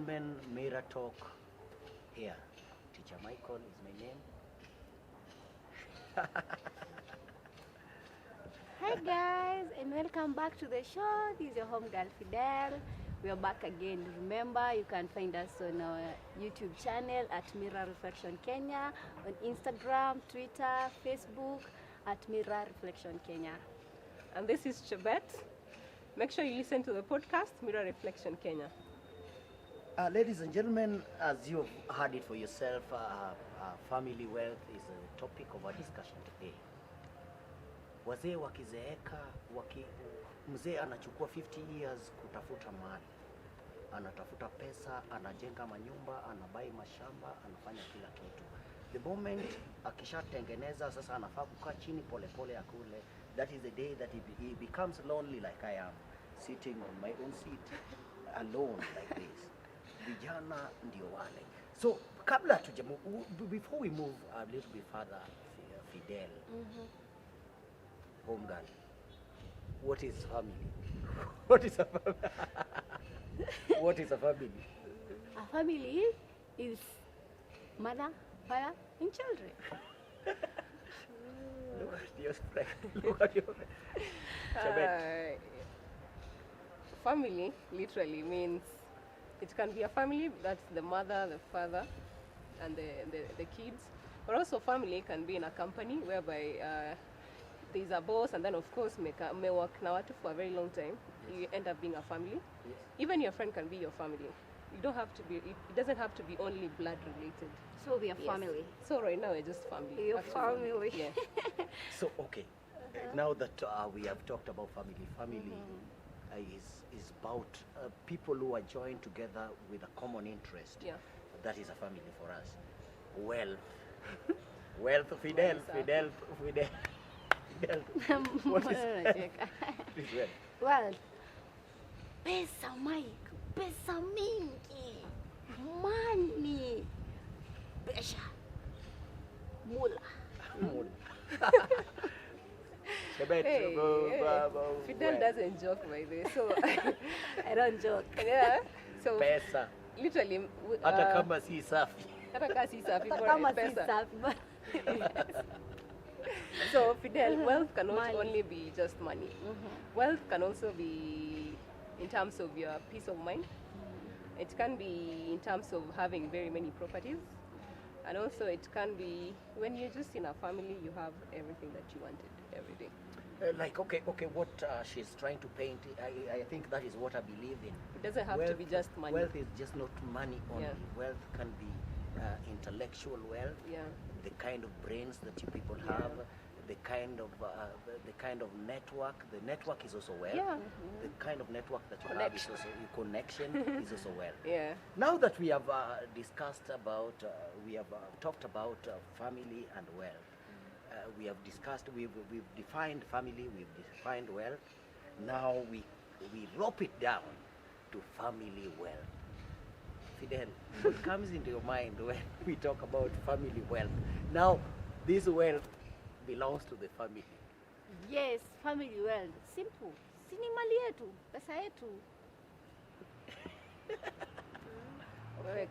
gentlemen, Mira Talk here. Teacher Michael is my name. Hi guys, and welcome back to the show. This is your home girl Fidel. We are back again. Remember, you can find us on our YouTube channel at Mirror Reflection Kenya, on Instagram, Twitter, Facebook at Mirror Reflection Kenya. And this is Chebet. Make sure you listen to the podcast, Mirror Reflection Kenya. Ladies and gentlemen, as you've heard it for yourself, family wealth is a topic of our discussion today. Wazee wakizeeka, mzee anachukua 50 years kutafuta mali. Anatafuta pesa, anajenga manyumba, anabai mashamba, anafanya kila kitu. The moment akishatengeneza sasa anafaa kukaa chini pole pole akule. That is the day that he becomes lonely like I am, sitting on my own seat alone like this. Vijana ndio wale. So kabla before we move a little bit further, Fidel, home girl, what is family? What is a family? What is a family? A family is mother, father, and children. Look at your friend. Look at your friend. Family literally means it can be a family, that's the mother, the father, and the kids. But also family can be in a company whereby there's a boss, and then of course may work now for a very long time. You end up being a family. Yes. Even your friend can be your family. You don't have to be. It doesn't have to be only blood related. So we are family. So right now we're just family. Your actually. family. Yeah. So okay, now that we have talked about family is about people who are joined together with a common interest. Yeah. That is a family for us. Wealth, Fidel. What is wealth? Well, pesa Mike, pesa mingi, money, pesha, mula. Fidel doesn't joke by this, so I don't joke. yeah. So Pesa. literally, Hata kama si safi. hata kama si safi, Hata bora kama ni si pesa. safi, but So Fidel, wealth cannot Money. only be just money. Wealth can also be in terms of your peace of mind. It can be in terms of having very many properties. And also it can be when you're just in a family, you have everything that you wanted, everything. Like okay, what she's trying to paint, I think that is what I believe in. It doesn't have to be just money. Wealth is just not money only. Yeah. Wealth can be intellectual wealth, Yeah. the kind of brains that you people Yeah. have, the kind of network. The network is also wealth. Yeah. The kind of network that you Connection. have is also connection is also wealth. Yeah. Now that we have discussed about, we have talked about family and wealth. We have discussed, we've defined family, we've defined wealth. Now we rope it down to family wealth. Fidel, what comes into your mind when we talk about family wealth? Now, this wealth belongs to the family. yes, family wealth. Simple. Sini mali yetu, pesa yetu. Wewe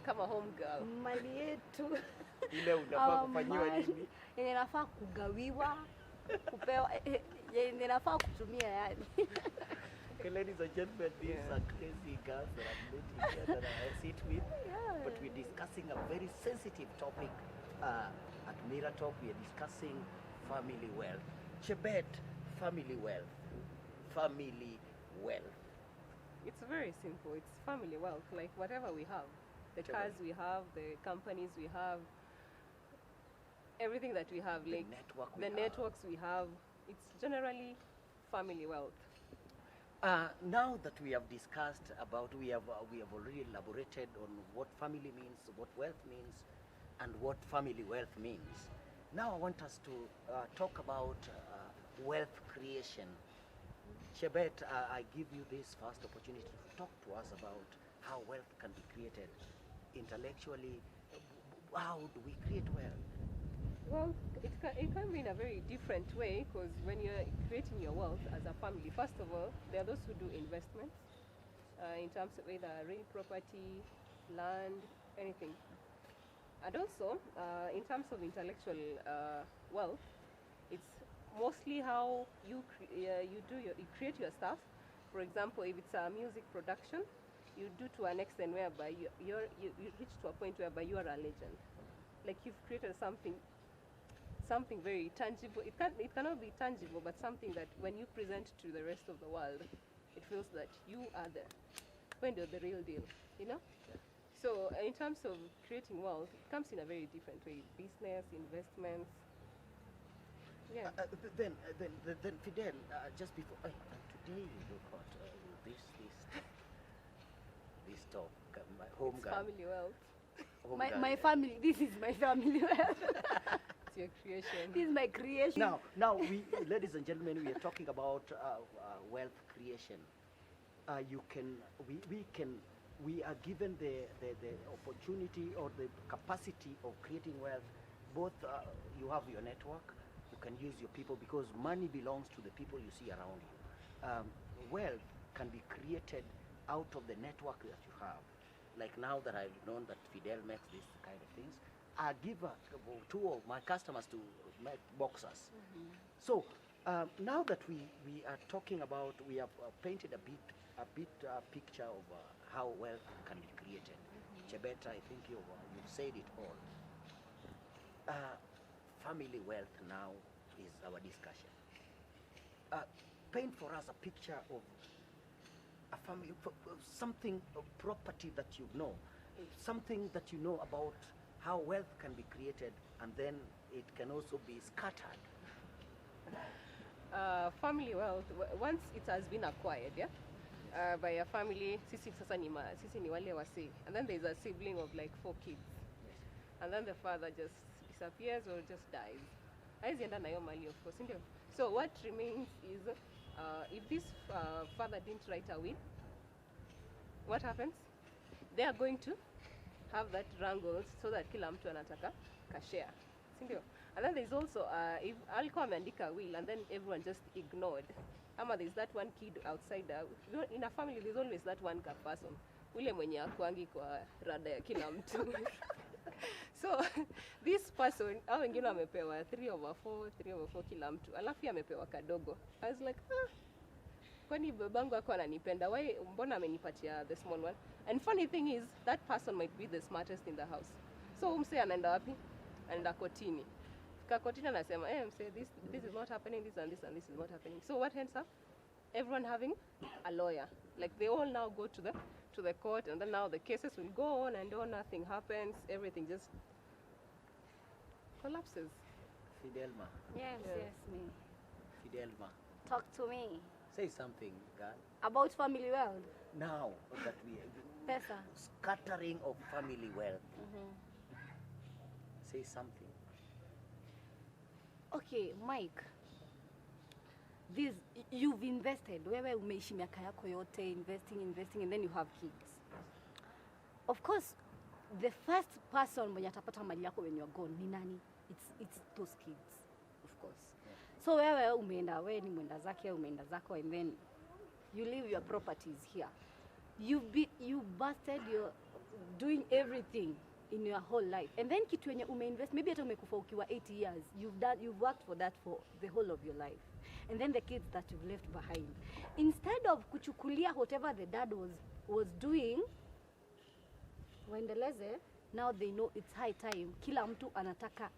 kama home girl. Mali yetu. Ile unafaa kufanyiwa nini? Yenye nafaa kugawiwa, kupewa, yenye nafaa kutumia yani. Okay, ladies and gentlemen, these are crazy girls that I'm meeting here that I sit with. Yeah. But we're discussing a very sensitive topic at Mira Talk. We are discussing family wealth. Chebet, family wealth. Family wealth. It's very simple. It's family wealth, like whatever we have. The cars we have, the companies we have, everything that we have, The like network we the have. networks we have, it's generally family wealth. Now that we have discussed about, we have already elaborated on what family means, what wealth means, and what family wealth means. Now I want us to talk about wealth creation. Chebet, I give you this first opportunity to talk to us about how wealth can be created intellectually. How do we create wealth? Well, it can be in a very different way, because when you're creating your wealth as a family, first of all, there are those who do investments. in terms of either real property, land, anything. And also, in terms of intellectual wealth, it's mostly how you create your stuff. For example, if it's a music production, you do to an extent whereby you reach to a point whereby you are a legend. Like you've created something very tangible. It cannot be tangible, but something that when you present to the rest of the world, it feels that you are the real deal, you know? Yeah. So in terms of creating wealth, it comes in a very different way. Business, investments. Yeah. Then Fidel, just before today you look at this talk, my home It's girl. family wealth. Home My, girl, my yeah. family, this is my family. It's your creation. This is my creation. Now, we, ladies and gentlemen, we are talking about wealth creation. We are given the opportunity or the capacity of creating wealth. Both you have your network, you can use your people, because money belongs to the people you see around you. Wealth can be created out of the network that you have. Like now that I've known that Fidel makes these kind of things, I give two of my customers to make boxers. So now that we are talking about, we have painted a bit picture of how wealth can be created. Chebeta, I think you've said it all. Family wealth now is our discussion. Paint for us a picture of a family, something, of property that you know, something that you know about how wealth can be created, and then it can also be scattered. Family wealth, once it has been acquired, yeah, by a family, sisi ni wale wasi, and then there's a sibling of like 4 kids, and then the father just disappears or just dies. Haizienda na hiyo mali, of course, ndio. So what remains is, if this father didn't write a will, what happens? They are going to have that wrangles so that kila mtu anataka kashare, sindio? And then there's also if alikuwa ameandika will and then everyone just ignored, ama there's that one kid outside in a family, there's always that one person ule mwenye akuangi kwa rada ya kila mtu. So this person, au wengine wamepewa 3/4 kila mtu, alafu amepewa kadogo. I was like, kwani babangu ako ananipenda, why mbona amenipatia the small one? And funny thing is, that person might be the smartest in the house. So umse anaenda wapi? Anaenda kotini. Fika kotini anasema, mse, this is not happening, this and this and this is not happening. So what ends up? Everyone having a lawyer. Like they all now go to the court, and then now the cases will go on and on, nothing happens, everything just collapses. Fidelma, Yes, Yeah. yes, me. Fidelma, Talk to me say something, girl. about family wealth. Now that we Pesa. scattering of family wealth, say something. Okay, Mike. This you've invested. Wewe umeishi miaka yako yote investing, and then you have kids. Of course, the first person mwenye atapata mali yako when you're gone ni nani? It's those kids, of course. So wewe ni mwenda zake, umeenda zako, and then you leave your properties here. You busted, you're doing everything in your whole life, and then kitu yenye umeinvest, maybe hata umekufa ukiwa 80 years, you've worked for that for the whole of your life, and then the kids that you've left behind, instead of kuchukulia whatever the dad was doing waendeleze, now they know it's high time, kila mtu anataka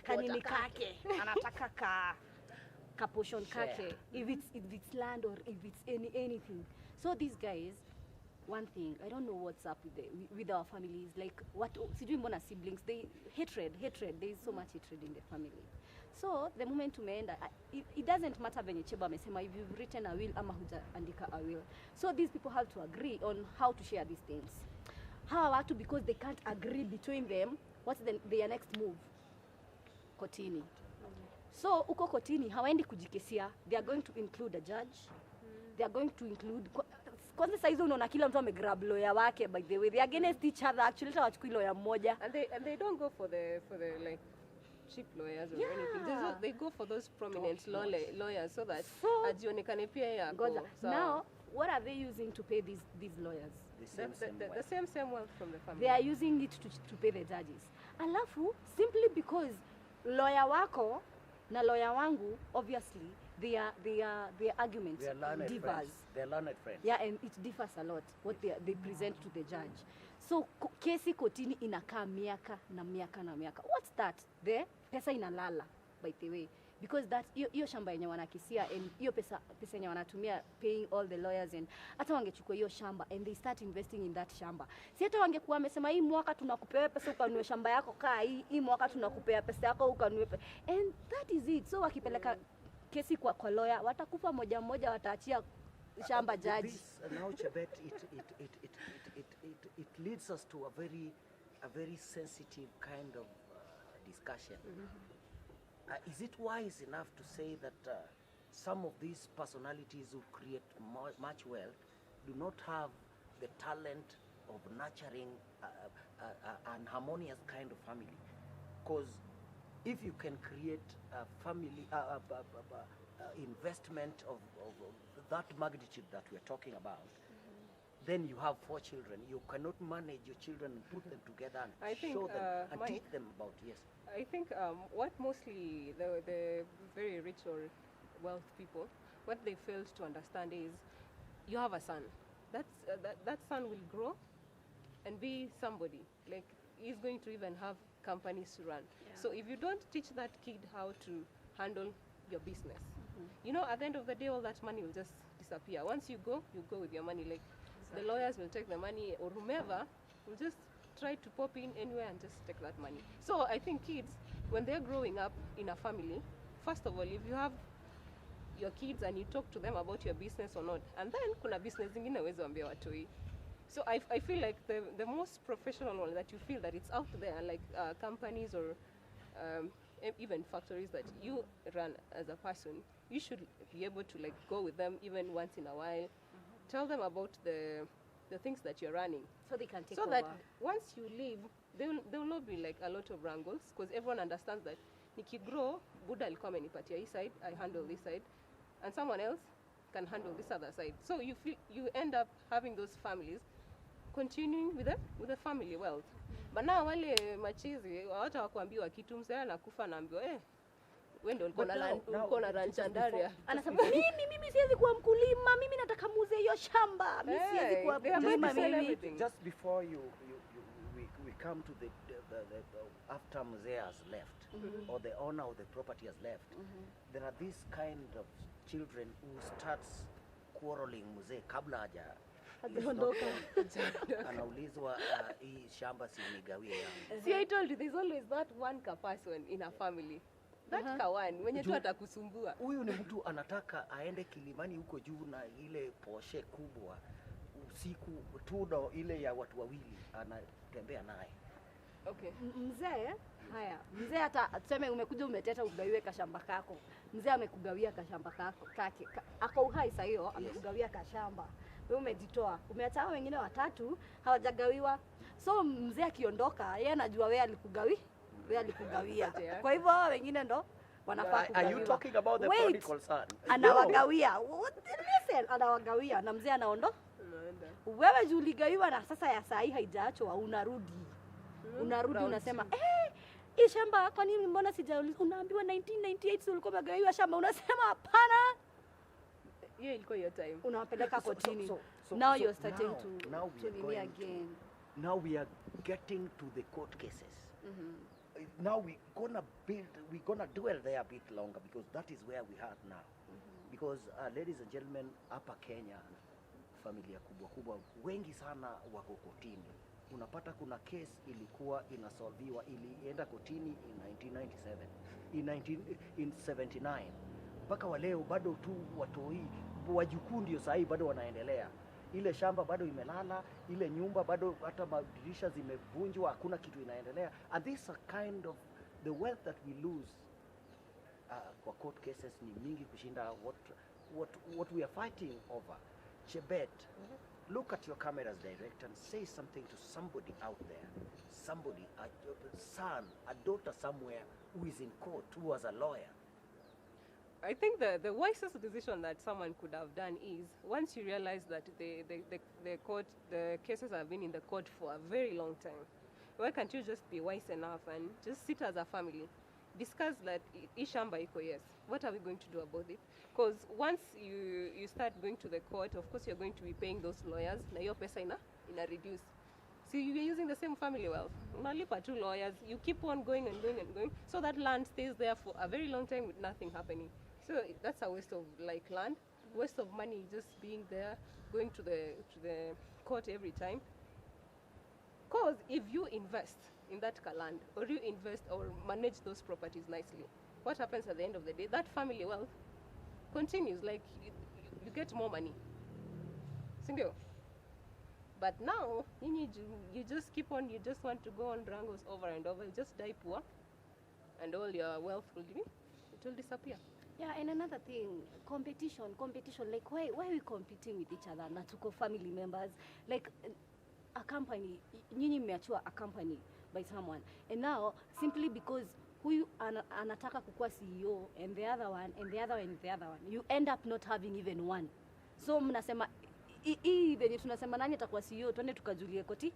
kanini kake, anataka ka portion kake, if it's land or if it's anything. So these guys, one thing, I don't know what's up with our families, like sijui mbona siblings, they hatred, there is so much hatred in the family. So the moment umeenda, it doesn't matter venye Cheba amesema, if you've written a will ama hujaandika a will. So these people have to agree on how to share these things. Hawa watu, because they can't agree between them, what's their next move? Kotini. So uko kotini, hawaendi kujikesia, they are going to include a judge, they are going to include, kwanza saizi unaona kila mtu amegrab lawyer wake, by the way, they are against each other, actually hata wachukui lawyer mmoja. And they don't go for the like cheap lawyers or Yeah. anything. They go for those prominent Top-notch. lawyers so that So, ajionekane pia yeye ako Ngoja. sawa. Now, what are they using to pay these lawyers? The same The way. same wealth from the family. They are using it to pay the judges. Alafu, simply because lawyer wako na lawyer wangu, obviously, their arguments They are learned differs. friends. They are learned friends. Yeah, and it differs a lot what they present to the judge. So kesi kotini inakaa miaka na miaka na miaka. What's that? The pesa inalala, by the way. Because that hiyo shamba yenye wanakisia and hiyo pesa yenye wanatumia paying all the lawyers, and hata wangechukua hiyo shamba and they start investing in that shamba. Si hata wangekuwa wamesema hii mwaka tunakupea pesa ukanunue shamba yako kaa hii mwaka tunakupea pesa yako ukanunue and that is it. So wakipeleka kesi kwa lawyer watakufa moja moja, wataachia shamba judge. This, now Chebet, it leads us to a very sensitive kind of discussion. Is it wise enough to say that some of these personalities who create much wealth do not have the talent of nurturing an harmonious kind of family? Because if you can create a family investment of that magnitude that we're talking about, then you have 4 children. You cannot manage your children and put them together and I think, show them and Mike, teach them about, yes. I think what mostly the very rich or wealth people, what they failed to understand is you have a son. That son will grow and be somebody. Like, he's going to even have companies to run. Yeah. So if you don't teach that kid how to handle your business, you know, at the end of the day, all that money will just disappear. Once you go with your money. Like, the lawyers will take the money, or whomever will just try to pop in anywhere and just take that money. So I think kids, when they're growing up in a family, first of all, if you have your kids and you talk to them about your business or not, and then kuna business zingine huwezi waambia watoi. So I feel like the most professional one that you feel that it's out there, like companies or even factories that you run as a person, you should be able to like go with them even once in a while, tell them about the things that you're running, So they can take so over. that once you leave, there will not be like a lot of wrangles, because everyone understands that nikigrow, Buddha alikuwa amenipatia hii side, I handle this side, and someone else can handle this other side. So you end up having those families continuing with the family wealth. But now wale machizi hata wakuambiwa kitu, mzee anakufa naambiwa wewe ndio ulikuwa na ranch Andaria. Anasema mimi siwezi kuwa mkulima, mimi nataka muuze hiyo shamba. Mimi siwezi kuwa they are going to mkulima sell mimi. everything. Just before we come to the after Mzee has left, or the owner of the property has left, there are these kind of children who starts quarreling Mzee kabla Hajaondoka. anaulizwa hii shamba si nigawie yangu. See, I told you, there's always that one person in a family. That kawan, mwenye tu atakusumbua. Huyu ni mtu anataka aende kilimani huko juu na ile Porsche kubwa usiku tudo ile ya watu wawili anatembea naye. Okay. Mzee hata tuseme umekuja umeteta ugawiwe kashamba kako. Mzee amekugawia kashamba kako kake. Ako uhai sasa hiyo amekugawia kashamba. Wewe umejitoa. Umeacha hao wengine watatu hawajagawiwa. So mzee akiondoka, yeye anajua wewe alikugawia. Kwa hivyo hao wengine ndo wanafaa kugawiwa. Are you talking about the prodigal son? Anawagawia. Listen, anawagawia na mzee anaondoka. Wewe juu uligawiwa na sasa ya saa hii haijaachwa, unarudi unasema hii shamba kwa nini mbona sijauliza? Unaambiwa 1998 ulikuwa umegawiwa shamba, unasema hapana. Hiyo ilikuwa your time. Unawapeleka kotini. So Now you're starting now to nini again. Now we are getting to the court cases. Now we're gonna dwell there a bit longer, because that is where we are now. Because ladies and gentlemen, hapa Kenya familia kubwa wengi sana wako kotini. Unapata kuna case ilikuwa inasolviwa, ilienda kotini in 1979 mpaka wa leo bado tu watoi wajukuu ndio sahii bado wanaendelea. Ile shamba bado imelala, ile nyumba bado hata madirisha zimevunjwa, hakuna kitu inaendelea. And this are kind of the wealth that we lose kwa court cases ni mingi kushinda what we are fighting over. Chebet, look at your cameras, director, and say something to somebody out there. Somebody, a son, a daughter somewhere who is in court, who was a lawyer. I think the wisest decision that someone could have done is, once you realize that the cases have been in the court for a very long time, why can't you just be wise enough and just sit as a family, discuss that ishamba iko, yes, what are we going to do about it? Because once you start going to the court, of course you're going to be paying those lawyers, na hiyo pesa ina reduce. So you're using the same family wealth. Unalipa 2 lawyers, you keep on going and going and going, so that land stays there for a very long time with nothing happening. So that's a waste of like land, waste of money just being there, going to the court every time. Because if you invest in that land, or you invest or manage those properties nicely, what happens at the end of the day? That family wealth continues, like you get more money. Sindio? But now, you just keep on, you just want to go on wrangles over and over, you just die poor, and all your wealth will disappear. Yeah, and another thing, competition. Like, why are we competing with each other? Na tuko family members. Like, a company, nyinyi mmeachua a company by someone. And now, simply because huyu anataka kukua CEO, and the other one, and the other one, and the other one, you end up not having even one. So, mnasema, venye tunasema nani atakuwa CEO, tuende tukajulie koti.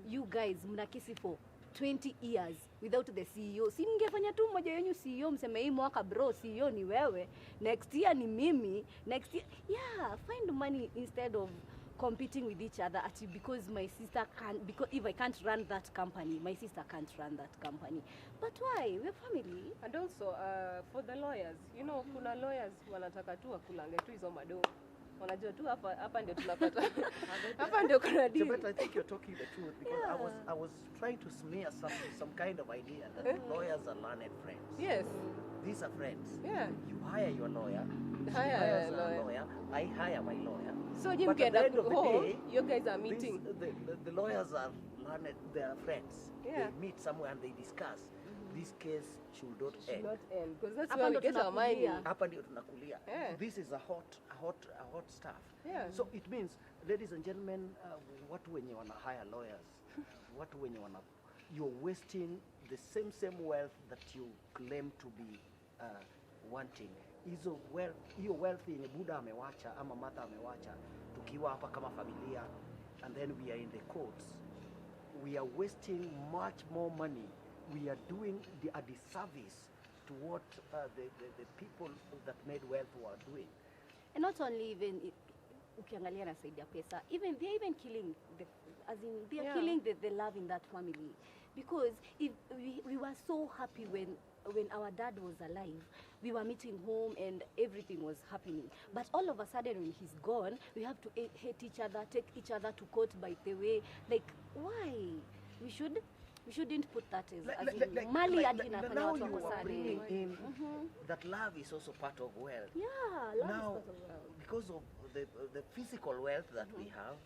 You guys, mnakisi for 20 years without the CEO. Si mngefanya tu mmoja wenu CEO, mseme hii mwaka bro CEO ni wewe, next year ni mimi, next year. Yeah, find money instead of competing with each other because my sister can't, because if I can't run that company, my sister can't run that company. But why? We're family. And also for the lawyers, you know, kuna lawyers wanataka tu wakulange tu hizo mado. Wanajua tu hapa ndio tunapata. Hapa ndio kuna deal. But I think you're talking the truth, because I was trying to smear some kind of idea that lawyers are learned friends. Yes. These are friends. Yeah. You hire your lawyer. Hire a lawyer. I hire my lawyer. So you but get at the end of the day, you guys are meeting. The lawyers are learned, they are friends. Yeah. They meet somewhere and they discuss. This case should not end. Because that's where we get our money. Hapa ndio tunakulia. Yeah. This is a hot stuff. Yeah. So it means, ladies and gentlemen, watu wenye wana hire lawyers, watu wenye wana, you're wasting the same wealth that you claim to be wanting. Hiyo wealth yenye Buddha amewacha ama Mata amewacha, tukiwa hapa kama familia, and then we are in the courts, we are wasting much more money. We are doing a disservice to what the people that made wealth were doing. And not only even ukiangalia na side ya pesa, they're even killing killing the love in that family. Because if we were so happy when our dad was alive, we were meeting home and everything was happening. But all of a sudden when he's gone, we have to hate each other, take each other to court by the way. Like, why? We shouldn't put that as mali hadi inafanya watu wakosane. That love is also part of wealth. Yeah, love now, is part of wealth. Because of the physical wealth that we have,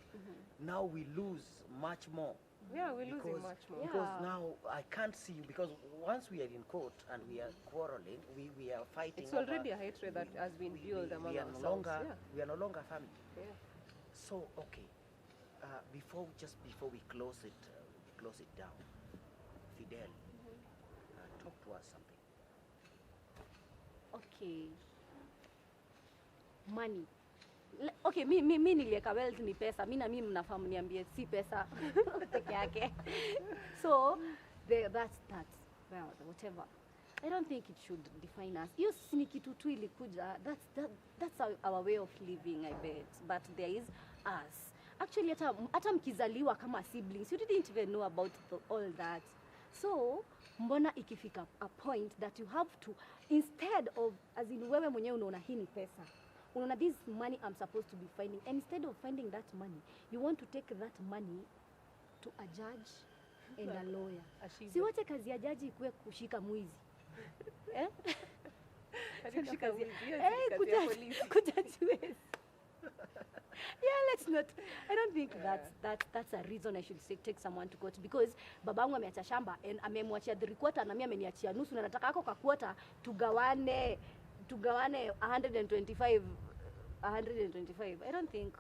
now we lose much more. Yeah, we're losing much more. Because now I can't see you, because once we are in court and we are quarreling, we are fighting. It's already a hatred that has been built among ourselves. We are no longer family. Yeah. So okay, before we close it down, Fidel, talk to us something. Okay. Money. Okay, mi nilieka wealth ni pesa. Mi na mimi mnafahamu niambie si pesa peke yake. So, that's well, whatever. I don't think it should define us. Hiyo ni kitu tu ilikuja. That's our way of living, I bet. But there is us. Actually, hata mkizaliwa kama siblings, you didn't even know about all that. So, mbona ikifika a point that you have to, instead of, as in wewe mwenyewe unaona hii ni pesa, unaona this money I'm supposed to be finding, and instead of finding that money, you want to take that money to a judge and a lawyer. Si wote kazi ya jaji ikuwe kushika mwizi. Kushika mwizi, kujaji. Yeah, let's not. I don't think that's a reason I should take someone to court, because babangu ameacha shamba and amemwachia 3/4 na mimi ameniachia nusu, na nataka ako kakwota tugawane 125. I don't think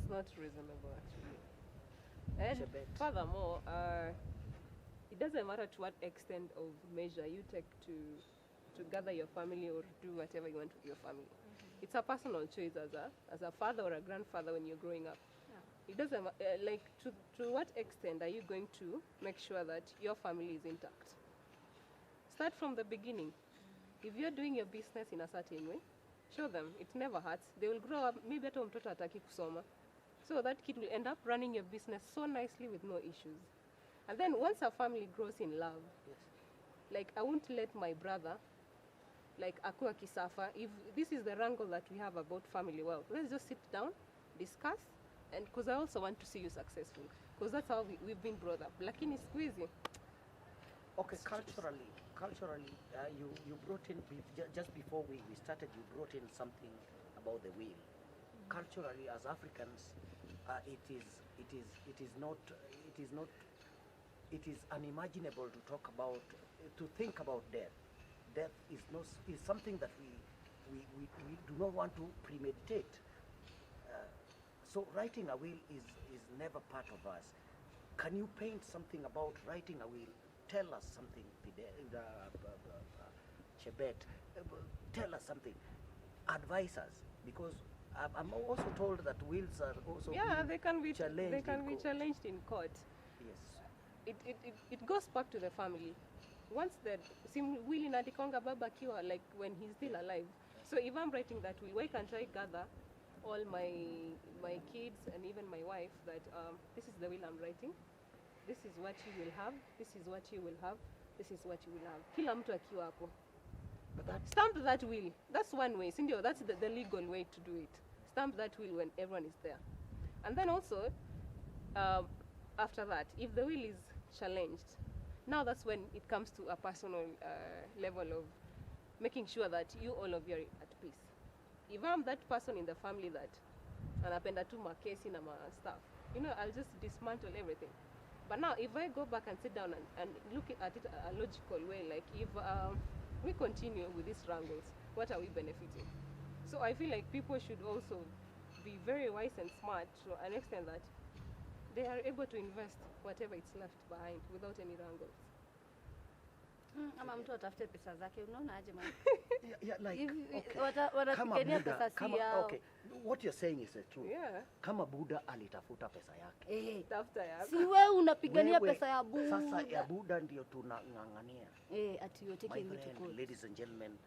It's not reasonable actually. And Chebet. furthermore, it doesn't matter to what extent of measure you take to gather your family or do whatever you want with your family. It's a personal choice as a father or a grandfather when you're growing up. It doesn't like to what extent are you going to make sure that your family is intact? Start from the beginning. If you're doing your business in a certain way, show them. It never hurts. They will grow up. Maybe hata mtoto hataki kusoma. So that kid will end up running your business so nicely with no issues. And then once a family grows in love, Yes. like I won't let my brother, like akuwa kisafa, if this is the wrangle that we have about family wealth, let's just sit down, discuss, and because I also want to see you successful. Because that's how we've been brought up. Lakini squeezy. Okay, culturally, you brought in just before we started. You brought in something about the will. Culturally, as Africans, it is unimaginable to talk about, to think about death. Death is something that we do not want to premeditate. So writing a will is never part of us. Can you paint something about writing a will? Tell us something, Chebet. Tell us something. Advise us, because I'm also told that wills are also They can be challenged. They can in be court. challenged in court. Yes. It goes back to the family. Once that will inadikonga baba akiwa like when he's still alive. So if I'm writing that will, why can't I gather all my kids and even my wife that this is the will I'm writing. This is what you will have. This is what you will have. This is what you will have. Kila mtu akiwa hapo. But that Stamp that will. That's one way. Sindio, that's the legal way to do it. Stamp that will when everyone is there. And then also, after that, if the will is challenged, now that's when it comes to a personal level of making sure that all of you are at peace. If I'm that person in the family that anapenda tu makesi na stuff, I'll just dismantle everything. But now, if I go back and sit down and look at it a logical way, like if we continue with these wrangles, what are we benefiting? So I feel like people should also be very wise and smart to an extent that they are able to invest whatever is left behind without any wrangles. Ama mtu atafute pesa zake, unaona aje man? yeah, like okay. Wanapigania pesa si yao. Okay, what you're saying is true. Yeah. Kama Buddha alitafuta pesa yake. Tafuta yako. Si wewe unapigania Wewe, pesa ya Buddha. Sasa ya Buddha ndio tunang'ang'ania. Ati you're My taking me to friend, court. ladies and gentlemen,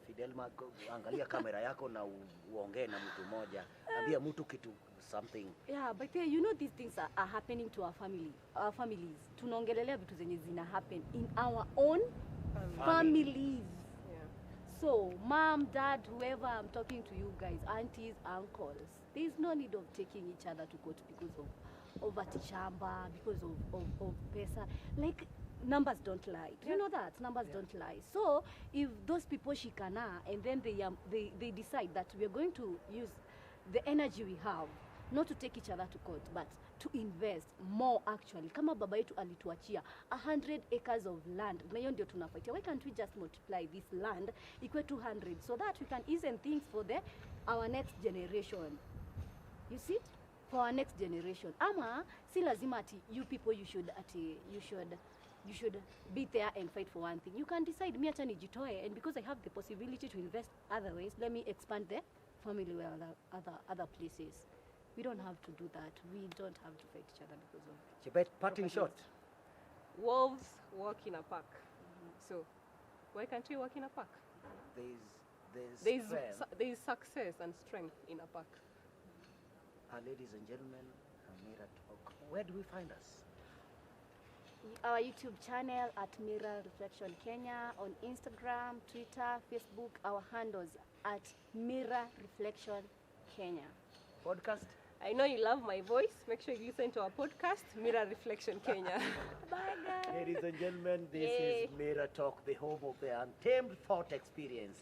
Fidelma, angalia kamera yako na uongee na mtu mmoja. Ambia mtu kitu something. Yeah, but these things are happening to our families. Tunaongelelea vitu zenye zina happen in our own families. Yeah. So, mom, dad, whoever I'm talking to you guys, aunties, uncles, there's no need of taking each other to court because of atichamba, because of pesa. Like, numbers don't lie. Do you know that? Numbers don't lie. So, if those people shikana and then they decide that we are going to use the energy we have, not to take each other to court, but to invest more actually. Kama baba yetu alituachia 100 acres of land. Na hiyo ndio tunafightia. Why can't we just multiply this land equal to 200 so that we can ease things for our next generation? You see? For our next generation. Ama si lazima ati you people you should be there and fight for one thing. You can decide me acha nijitoe, and because I have the possibility to invest other ways, let me expand the family where other places. We don't have to do that. We don't have to fight each other because of Chebet, parting shot. Wolves walk in a pack. So, why can't we walk in a pack? There is success and strength in a pack. Ladies and gentlemen, Mira Talk. Where do we find us? our YouTube channel at Mirror Reflection Kenya, on Instagram, Twitter, Facebook. Our handles at Mirror Reflection Kenya. Podcast? I know you love my voice. Make sure you listen to our podcast, Mirror Reflection Kenya. Bye, guys. Ladies and gentlemen, this is Mira Talk, the home of the untamed thought experience.